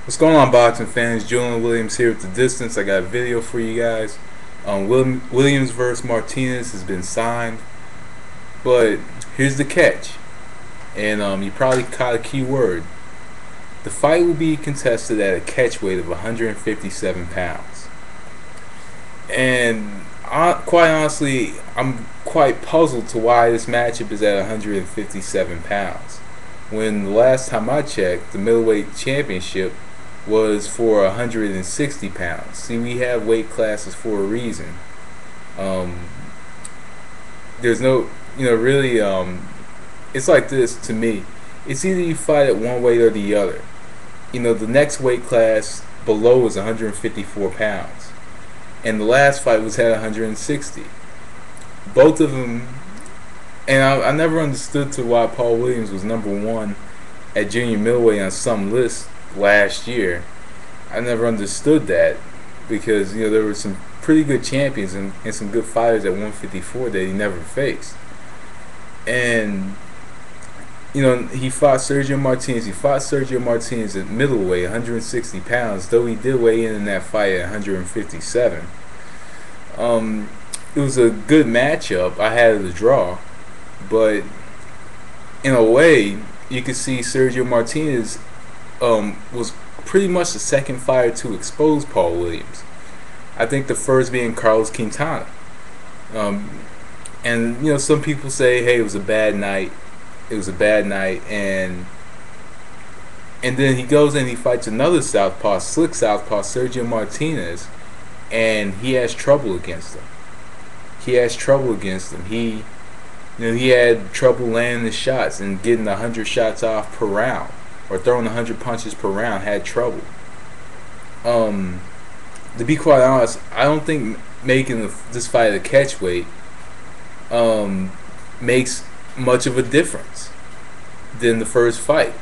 What's going on, boxing fans? Julian Williams here with The Distance. I got a video for you guys. Williams versus Martinez has been signed, but here's the catch, and you probably caught a key word. The fight will be contested at a catch weight of 157 pounds. And quite honestly, I'm quite puzzled to why this matchup is at 157 pounds. When the last time I checked, the middleweight championship was for 160 pounds. See, we have weight classes for a reason. There's no, really, it's like this to me. It's either you fight at one weight or the other. The next weight class below is 154 pounds. And the last fight was at 160. Both of them, and I never understood to why Paul Williams was #1 at junior middleweight on some list last year. I never understood that because there were some pretty good champions and some good fighters at 154 that he never faced. And he fought Sergio Martinez. He fought Sergio Martinez at middleweight, 160 pounds, though he did weigh in that fight at 157. It was a good matchup. I had it a draw, but in a way, you could see Sergio Martinez was pretty much the second fighter to expose Paul Williams. I think the first being Carlos Quintana. And some people say, hey, it was a bad night. It was a bad night, and then he goes and he fights another southpaw, slick southpaw, Sergio Martinez, and he has trouble against him. He had trouble landing the shots and getting 100 shots off per round, or throwing 100 punches per round. Had trouble. To be quite honest, I don't think making this fight a catchweight makes much of a difference than the first fight.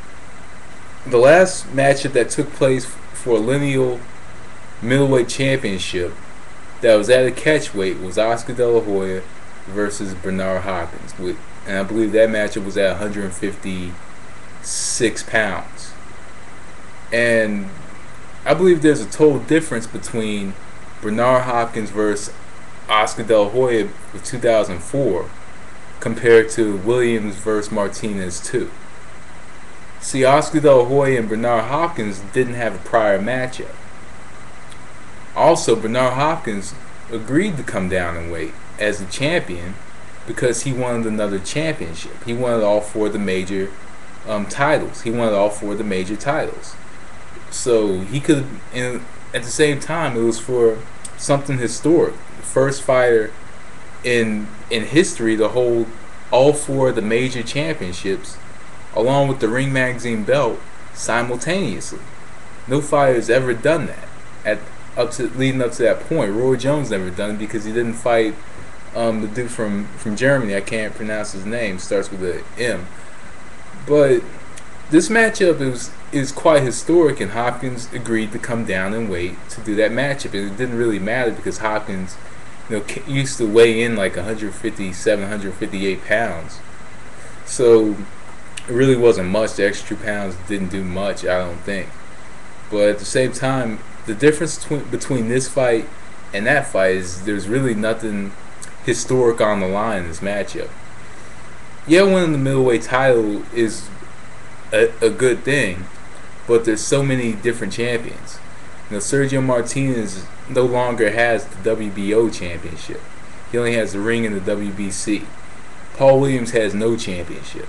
The last matchup that took place for a lineal middleweight championship that was at a catchweight was Oscar De La Hoya versus Bernard Hopkins, and I believe that matchup was at 156 pounds. And I believe there's a total difference between Bernard Hopkins versus Oscar De La Hoya of 2004 compared to Williams versus Martinez 2. See, Oscar De La Hoya and Bernard Hopkins didn't have a prior matchup. Also, Bernard Hopkins agreed to come down in weight as the champion because he wanted another championship. He wanted all four of the major titles. So he could, and at the same time, it was for something historic. The first fighter in history to hold all four of the major championships along with the Ring Magazine belt simultaneously. No fighter has ever done that leading up to that point. Roy Jones never done it because he didn't fight the dude from Germany. I can't pronounce his name. Starts with an M. But this matchup is quite historic, and Hopkins agreed to come down and weight to do that matchup. And it didn't really matter because Hopkins used to weigh in like 157, 158 pounds. So it really wasn't much. The extra 2 pounds didn't do much, I don't think. But at the same time, the difference between this fight and that fight is there's really nothing historic on the line in this matchup. Yeah, winning the middleweight title is a good thing, but there's so many different champions. Sergio Martinez no longer has the WBO championship. He only has the ring in the WBC. Paul Williams has no championship.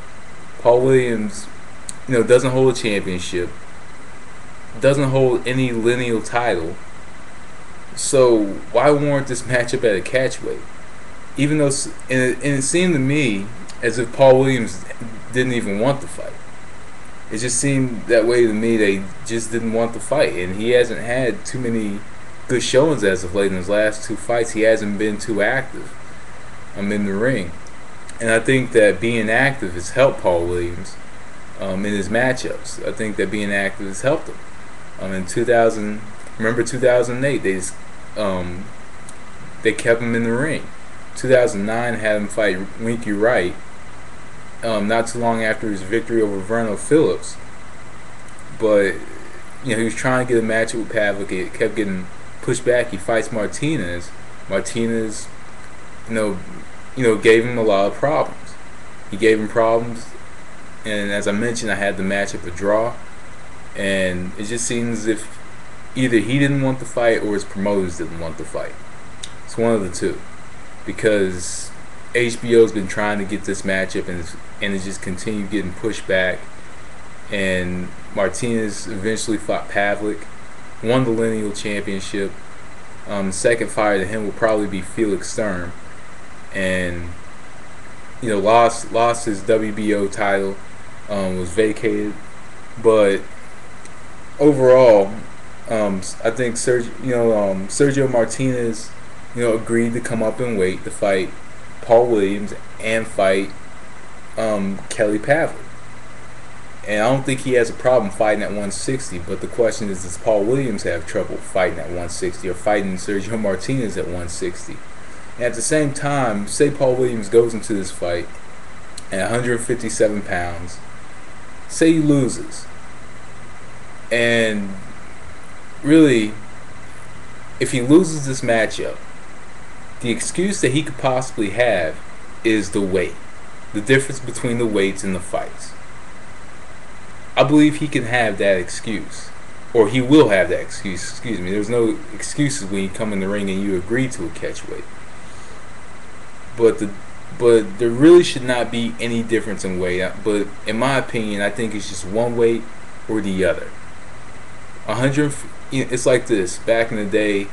Paul Williams, doesn't hold a championship, doesn't hold any lineal title. So why warrant this matchup at a catchweight? Even though, and it seemed to me as if Paul Williams didn't even want the fight. It just seemed that way to me. They just didn't want the fight, and he hasn't had too many good showings as of late. In his last 2 fights, he hasn't been too active in the ring. And I think that being active has helped Paul Williams in his matchups. I think that being active has helped him. In 2008, they kept him in the ring. 2009 had him fight Winky Wright, not too long after his victory over Verno Phillips. But he was trying to get a match with Pavlik. It kept getting pushed back. He fights Martinez. Martinez, you know, gave him a lot of problems. He gave him problems, and as I mentioned, I had the matchup a draw, and it just seems as if either he didn't want the fight or his promoters didn't want the fight. It's one of the two, because HBO's been trying to get this matchup, and it just continued getting pushed back. And Martinez eventually fought Pavlik, won the lineal championship. The second fighter to him will probably be Felix Sturm, and lost his WBO title, was vacated. But overall, I think Sergio Martinez, agreed to come up in weight to fight Paul Williams and fight Kelly Pavlik. And I don't think he has a problem fighting at 160, but the question is, does Paul Williams have trouble fighting at 160 or fighting Sergio Martinez at 160? And at the same time, say Paul Williams goes into this fight at 157 pounds, say he loses. And really, if he loses this matchup, the excuse that he could possibly have is the weight, the difference between the weights in the fights. I believe he can have that excuse, or he will have that excuse. Excuse me. There's no excuses when you come in the ring and you agree to a catchweight. But there really should not be any difference in weight. But in my opinion, I think it's just one weight or the other. It's like this. Back in the day,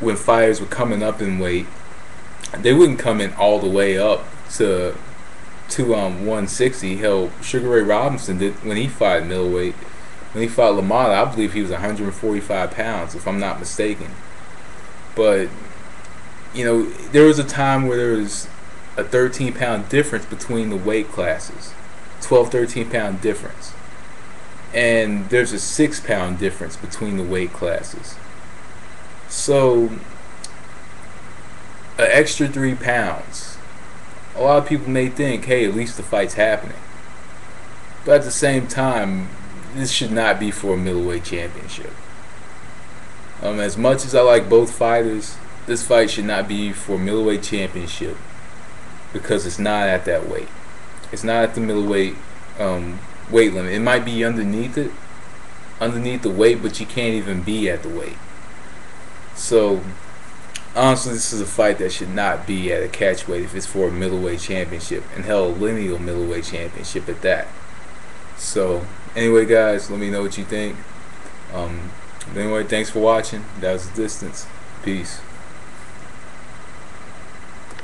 when fighters were coming up in weight, they wouldn't come in all the way up to 160. Hell, Sugar Ray Robinson did when he fought middleweight. When he fought LaMotta, I believe he was 145 pounds, if I'm not mistaken. But there was a time where there was a 13-pound difference between the weight classes, 13-pound difference, and there's a 6-pound difference between the weight classes. So an extra 3 pounds. A lot of people may think, hey, at least the fight's happening. But at the same time, this should not be for a middleweight championship. As much as I like both fighters, this fight should not be for a middleweight championship, because it's not at that weight. It's not at the middleweight weight limit. It might be underneath the weight, but you can't even be at the weight. So honestly, this is a fight that should not be at a catchweight if it's for a middleweight championship, and hell, a lineal middleweight championship at that. So anyway, guys, let me know what you think. Anyway, thanks for watching. That was The Distance. Peace.